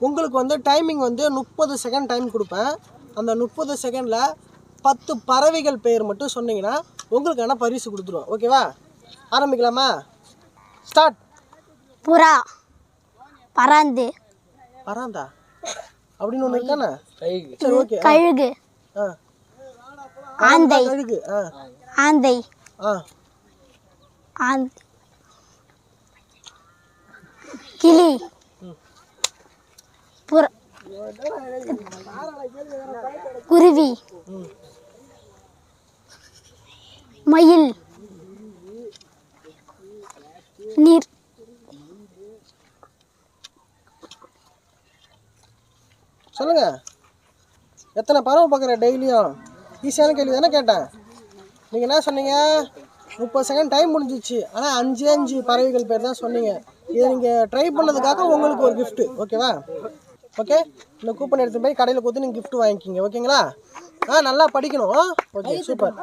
உங்களுக்கு வந்து டைமிங் வந்து 30 செகண்ட் டைம் கொடுப்பேன். அந்த 30 செகண்டில் 10 பறவைகள் பெயர் மட்டும் சொன்னீங்கன்னா உங்களுக்கான பரிசு கொடுத்துருவோம். ஓகேவா? ஆரம்பிக்கலாமா? ஸ்டார்ட். புறா, பராந்து, பராந்தா அப்படின்னு ஒன்று இருக்கானே? சரி, ஓகே. கழுகு, ஆந்தை, கழுகு, ஆந்தை, ஆந்தை, கிளி, குருவி, மயில், நீர். சொல்லுங்க, எத்தனை பறவை பார்க்குற டெய்லியும்? ஈஸியான கேள்வி தானே கேட்டேன். நீங்கள் என்ன சொன்னீங்க? 30 செகண்ட் டைம் முடிஞ்சிச்சு. ஆனால் 5 பறவைகள் பேர் தான் சொன்னீங்க. இதை நீங்கள் ட்ரை பண்ணதுக்காக உங்களுக்கு ஒரு கிஃப்ட்டு. ஓகேவா? ஓகே, இந்த கூப்பன் எடுத்து போய் கடையில் கொடுத்து நீங்கள் கிஃப்ட் வாங்கிக்கிங்க. ஓகேங்களா? நல்லா படிக்கணும். Okay, super.